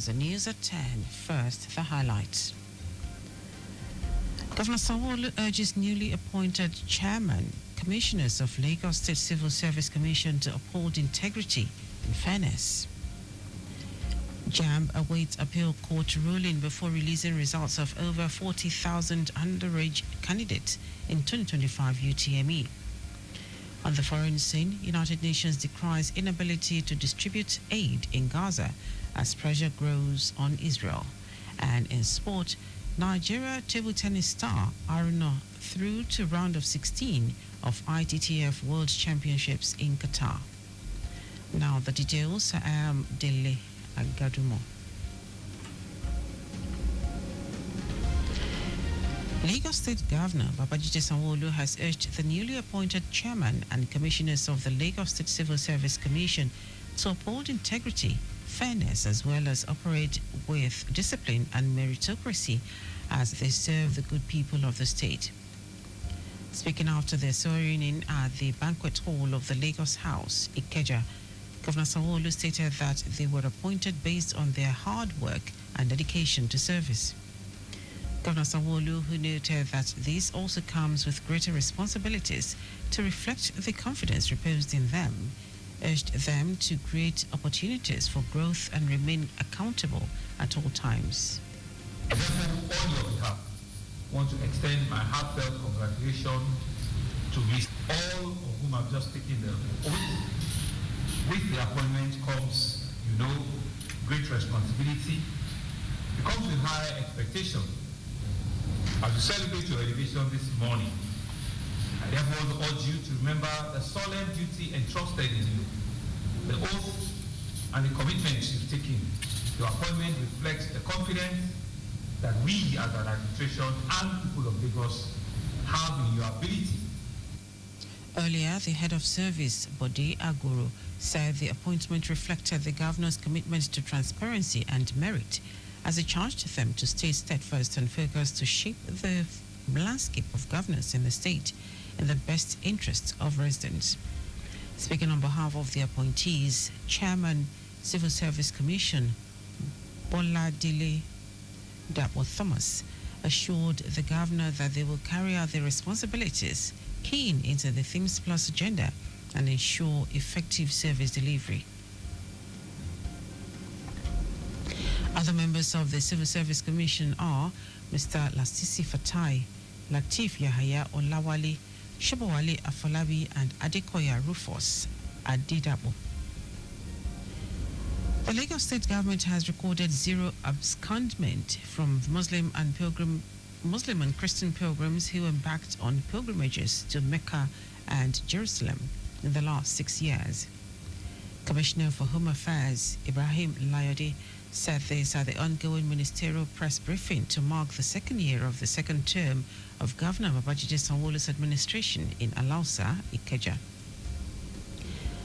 the news at 10. First, the highlights. Governor Sanwo-Olu urges newly appointed chairman, commissioners of Lagos State Civil Service Commission to uphold integrity and fairness. JAMB awaits appeal court ruling before releasing results of over 40,000 underage candidates in 2025 UTME. On the foreign scene, United Nations decries inability to distribute aid in Gaza as pressure grows on Israel. And in sport, Nigeria table tennis star Aruna through to round of 16 of ITTF World Championships in Qatar. Now the details. I am Dele Agadumo. Lagos State Governor Babajide Sanwo-Olu has urged the newly appointed chairman and commissioners of the Lagos State Civil Service Commission to uphold integrity, fairness, as well as operate with discipline and meritocracy as they serve the good people of the state. Speaking after their swearing in at the banquet hall of the Lagos House, Ikeja, Governor Sanwo-Olu stated that they were appointed based on their hard work and dedication to service. Governor Sanwo-Olu, who noted that this also comes with greater responsibilities to reflect the confidence reposed in them, urged them to create opportunities for growth and remain accountable at all times. I therefore, on your behalf, want to extend my heartfelt congratulations to all of whom have just taken the oath. With the appointment comes, great responsibility. It comes with high expectation. As we celebrate your elevation this morning, I therefore urge you to remember the solemn duty entrusted in you, the oath and the commitments you've taken. Your appointment reflects the confidence that we as an administration and people of Lagos have in your ability. Earlier, the head of service, Dele Agadumo, said the appointment reflected the governor's commitment to transparency and merit, as he charged them to stay steadfast and focused to shape the landscape of governance in the state in the best interests of residents. Speaking on behalf of the appointees, Chairman, Civil Service Commission, Dele Agadumo Thomas, assured the governor that they will carry out their responsibilities, keying into the Themes Plus agenda and ensure effective service delivery. Other members of the Civil Service Commission are Mr. Lasisi Fatai, Latif Yahaya Olawale, Shobowale Afolabi, and Adekoya Rufus Adidabo. The Lagos State government has recorded zero abscondment from Muslim and Christian pilgrims who embarked on pilgrimages to Mecca and Jerusalem in the last 6 years. Commissioner for Home Affairs Ibrahim Layode said this at the ongoing ministerial press briefing to mark the second year of the second term of Governor Babajide Sanwo-Olu's administration in Alausa, Ikeja.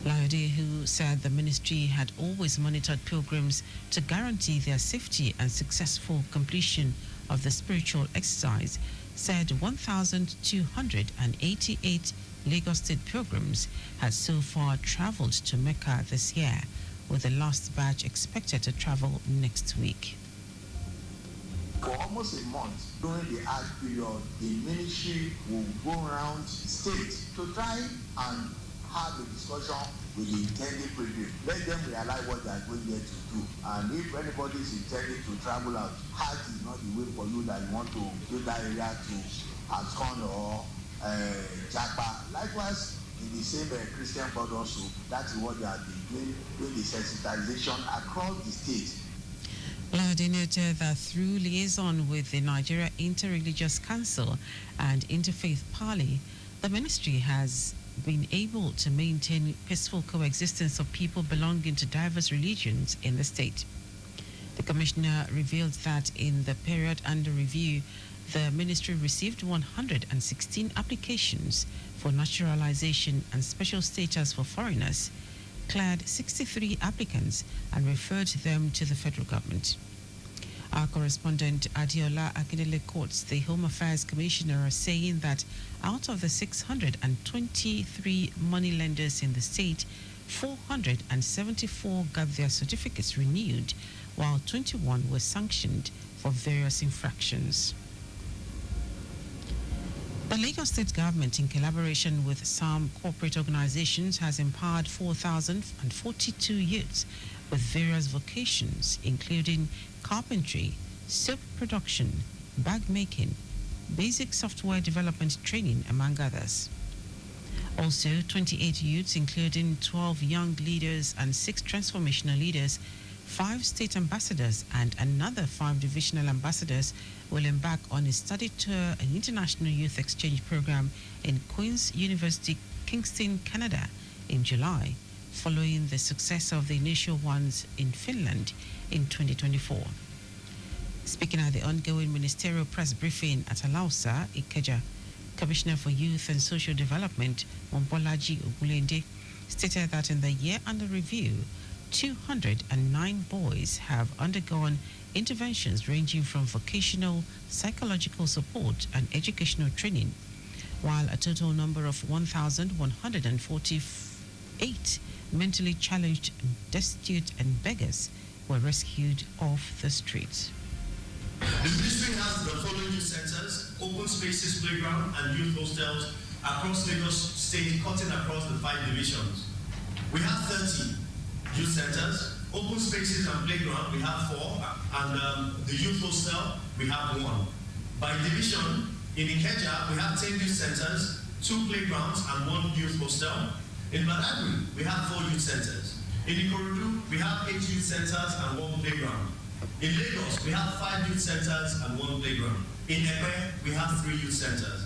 Layode, who said the ministry had always monitored pilgrims to guarantee their safety and successful completion of the spiritual exercise, said 1,288 Lagos State pilgrims had so far traveled to Mecca this year, with the last batch expected to travel next week. For almost a month during the Hajj period, the ministry will go around the state to try and have a discussion with the intended pilgrims. Let them realize what they are going there to do. And if anybody is intending to travel out, Hajj is not the way for you that you want to do that area to Ascon or Japa. Likewise, in the same Christian board also, that is what they have been doing the sensitization across the state. Layode noted that through liaison with the Nigeria Interreligious Council and Interfaith Parley, the ministry has been able to maintain peaceful coexistence of people belonging to diverse religions in the state. The commissioner revealed that in the period under review, the ministry received 116 applications for naturalization and special status for foreigners, cleared 63 applicants, and referred them to the federal government. Our correspondent Adiola Akinele quotes the Home Affairs Commissioner as saying that out of the 623 moneylenders in the state, 474 got their certificates renewed, while 21 were sanctioned for various infractions. The Lagos State government, in collaboration with some corporate organizations, has empowered 4,042 youths with various vocations, including carpentry, soap production, bag making, basic software development training, among others. Also, 28 youths, including 12 young leaders and 6 transformational leaders, 5 state ambassadors, and another 5 divisional ambassadors, will embark on a study tour and international youth exchange program in Queen's University, Kingston, Canada, in July, following the success of the initial ones in Finland in 2024. Speaking at the ongoing ministerial press briefing at Alausa, Ikeja, Commissioner for Youth and Social Development, Mombolaji Ogulende, stated that in the year under review, 209 boys have undergone interventions ranging from vocational, psychological support and educational training, while a total number of 1,148 mentally challenged, destitute and beggars were rescued off the streets. The ministry has the following youth centers, open spaces, playground and youth hostels across Lagos State, cutting across the 5 divisions. We have 30 youth centers, open spaces and playground, we have 4, and the youth hostel, we have 1. By division, in Ikeja, we have 10 youth centers, 2 playgrounds and 1 youth hostel. In Badagry, we have 4 youth centers. In Ikorodu, we have 8 youth centers and 1 playground. In Lagos, we have 5 youth centers and 1 playground. In Epe, we have 3 youth centers.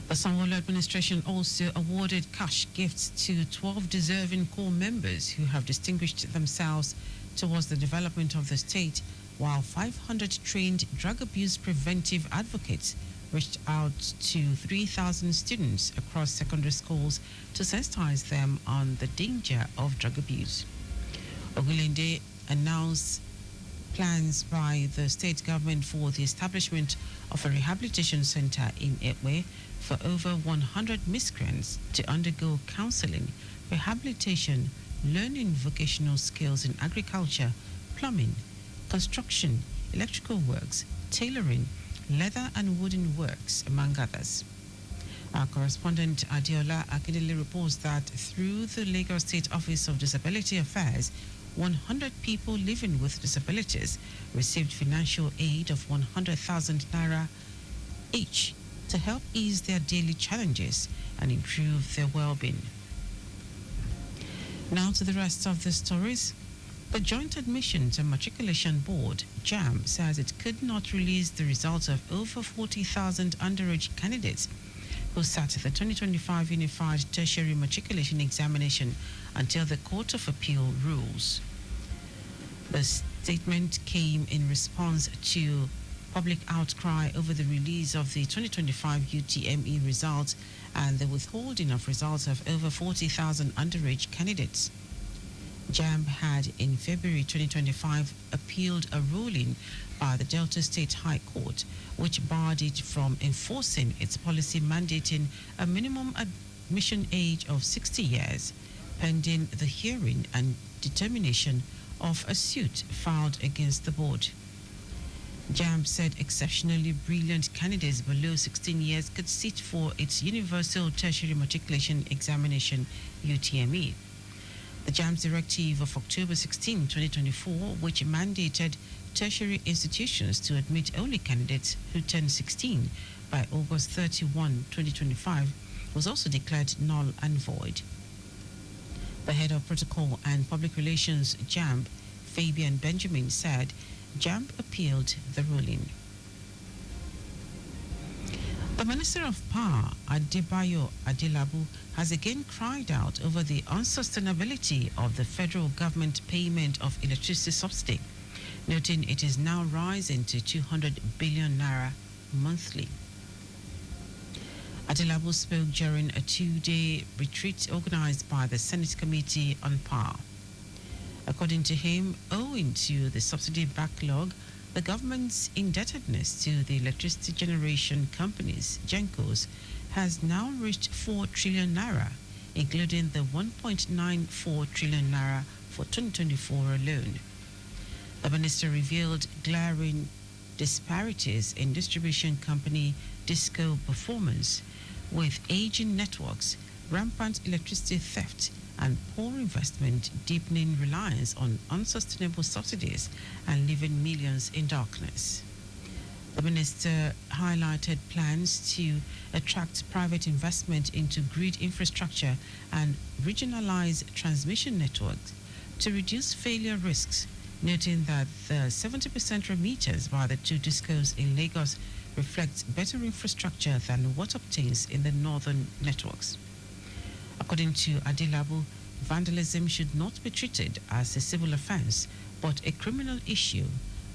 The Sanwo-Olu administration also awarded cash gifts to 12 deserving corps members who have distinguished themselves towards the development of the state, while 500 trained drug abuse preventive advocates reached out to 3,000 students across secondary schools to sensitize them on the danger of drug abuse. Ogulende announced plans by the state government for the establishment of a rehabilitation center in Ekwe for over 100 miscreants to undergo counseling, rehabilitation, learning vocational skills in agriculture, plumbing, construction, electrical works, tailoring, leather and wooden works, among others. Our correspondent Adiola Akindele reports that through the Lagos State Office of Disability Affairs, 100 people living with disabilities received financial aid of 100,000 naira each to help ease their daily challenges and improve their well-being. Now to the rest of the stories. The Joint Admissions and Matriculation Board, JAMB, says it could not release the results of over 40,000 underage candidates who sat the 2025 Unified Tertiary Matriculation Examination until the Court of Appeal rules. The statement came in response to public outcry over the release of the 2025 UTME results and the withholding of results of over 40,000 underage candidates. JAMB had in February 2025 appealed a ruling by the Delta State High Court, which barred it from enforcing its policy mandating a minimum admission age of 60 years, pending the hearing and determination of a suit filed against the board. JAMB said exceptionally brilliant candidates below 16 years could sit for its Universal Tertiary Matriculation Examination, UTME. The JAMB's directive of October 16, 2024, which mandated tertiary institutions to admit only candidates who turned 16 by August 31, 2025, was also declared null and void. The head of protocol and public relations, JAMB, Fabian Benjamin, said JAMB appealed the ruling. The Minister of Power, Adebayo Adelabu, has again cried out over the unsustainability of the federal government payment of electricity subsidy, noting it is now rising to 200 billion naira monthly. Adelabu spoke during a 2-day retreat organized by the Senate Committee on Power. According to him, owing to the subsidy backlog, the government's indebtedness to the electricity generation companies, GENCOs, has now reached 4 trillion naira, including the 1.94 trillion naira for 2024 alone. The minister revealed glaring disparities in distribution company Disco performance, with aging networks, rampant electricity theft, and poor investment deepening reliance on unsustainable subsidies and leaving millions in darkness. The minister highlighted plans to attract private investment into grid infrastructure and regionalize transmission networks to reduce failure risks, noting that the 70% remitters by the two discos in Lagos reflects better infrastructure than what obtains in the northern networks. According to Adilabu, vandalism should not be treated as a civil offense but a criminal issue,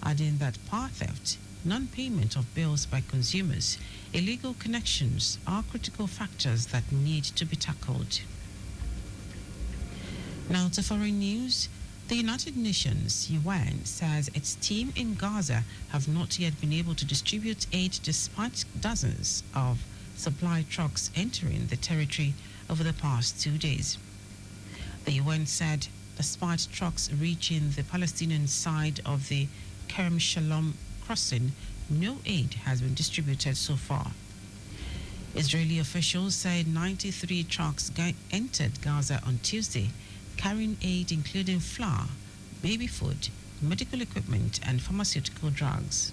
adding that power theft, non-payment of bills by consumers, illegal connections are critical factors that need to be tackled. Now to foreign news. The United Nations, UN, says its team in Gaza have not yet been able to distribute aid despite dozens of supply trucks entering the territory over the past 2 days. The UN said despite trucks reaching the Palestinian side of the Kerem Shalom crossing, no aid has been distributed so far. Israeli officials said 93 trucks entered Gaza on Tuesday, carrying aid including flour, baby food, medical equipment, and pharmaceutical drugs.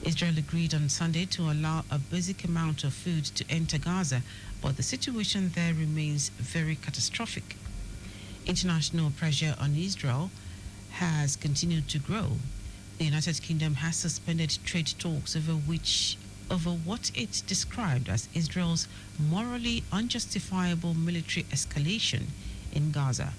Israel agreed on Sunday to allow a basic amount of food to enter Gaza, but the situation there remains very catastrophic. International pressure on Israel has continued to grow. The United Kingdom has suspended trade talks over what it described as Israel's morally unjustifiable military escalation in Gaza.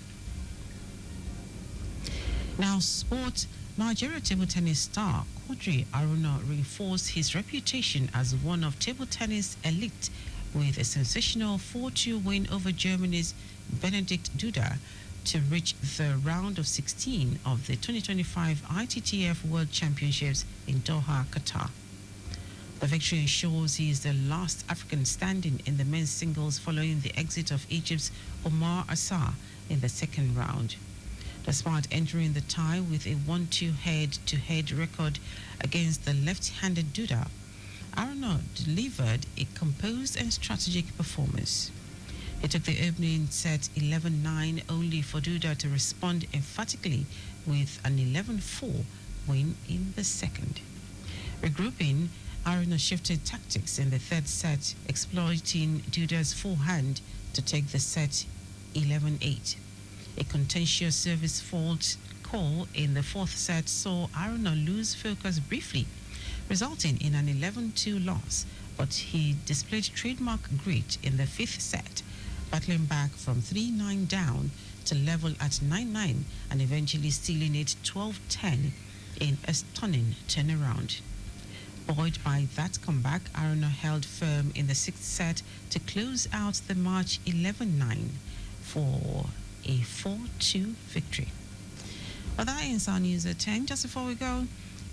Now, sport. Nigeria table tennis star Quadri Aruna reinforced his reputation as one of table tennis elite with a sensational 4-2 win over Germany's Benedikt Duda to reach the round of 16 of the 2025 ITTF World Championships in Doha, Qatar. The victory ensures he is the last African standing in the men's singles following the exit of Egypt's Omar Assar in the second round. Despite entering the tie with a 1-2 head-to-head record against the left-handed Duda, Arnaud delivered a composed and strategic performance. He took the opening set 11-9, only for Duda to respond emphatically with an 11-4 win in the second. Regrouping, Aruna shifted tactics in the third set, exploiting Duda's forehand to take the set 11-8. A contentious service fault call in the fourth set saw Aruna lose focus briefly, resulting in an 11-2 loss, but he displayed trademark grit in the fifth set, battling back from 3-9 down to level at 9-9 and eventually stealing it 12-10 in a stunning turnaround. Buoyed by that comeback, Aruna held firm in the sixth set to close out the match 11-9 for a 4-2 victory. Well, that ends our news at 10. Just before we go,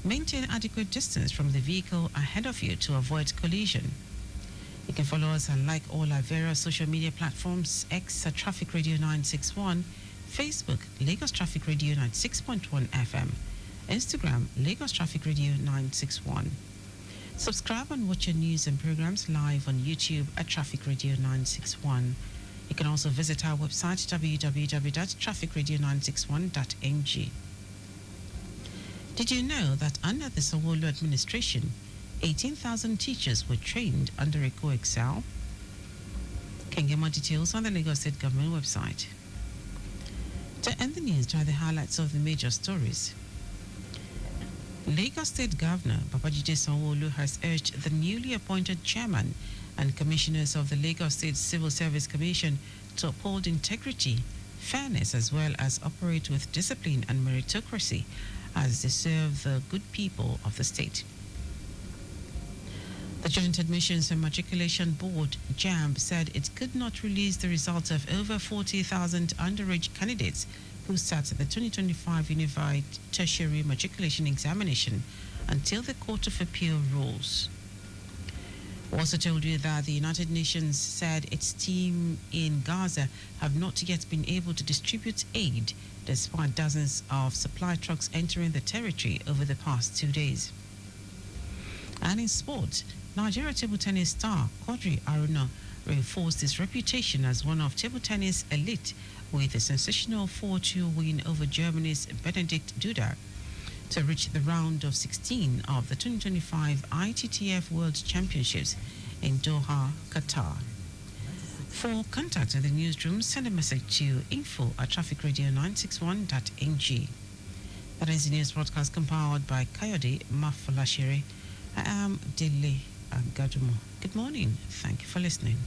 maintain adequate distance from the vehicle ahead of you to avoid collision. You can follow us and like all our various social media platforms: X at Traffic Radio 961, Facebook Lagos Traffic Radio 96.1 FM, Instagram Lagos Traffic Radio 961. Subscribe and watch your news and programs live on YouTube at Traffic Radio 961. You can also visit our website www.trafficradio961.ng. Did you know that under the Sanwo-Olu administration, 18,000 teachers were trained under Eco Excel? You can get more details on the Lagos State Government website. To end the news, try the highlights of the major stories. Lagos State Governor Babajide Sanwo-Olu has urged the newly appointed chairman and commissioners of the Lagos State Civil Service Commission to uphold integrity, fairness, as well as operate with discipline and meritocracy as they serve the good people of the state. The Joint Admissions and Matriculation Board, JAMB, said it could not release the results of over 40,000 underage candidates who sat the 2025 Unified Tertiary Matriculation Examination until the Court of Appeal rules. We also told you that the United Nations said its team in Gaza have not yet been able to distribute aid despite dozens of supply trucks entering the territory over the past 2 days. And in sport, Nigeria table tennis star Quadri Aruna reinforced his reputation as one of table tennis elite with a sensational 4-2 win over Germany's Benedikt Duda to reach the round of 16 of the 2025 ITTF World Championships in Doha, Qatar. For contact in the newsroom, send a message to info@trafficradio961.ng. That is the news broadcast compiled by Kayode Mafalashere. I am Dele Agadumo. Good morning. Thank you for listening.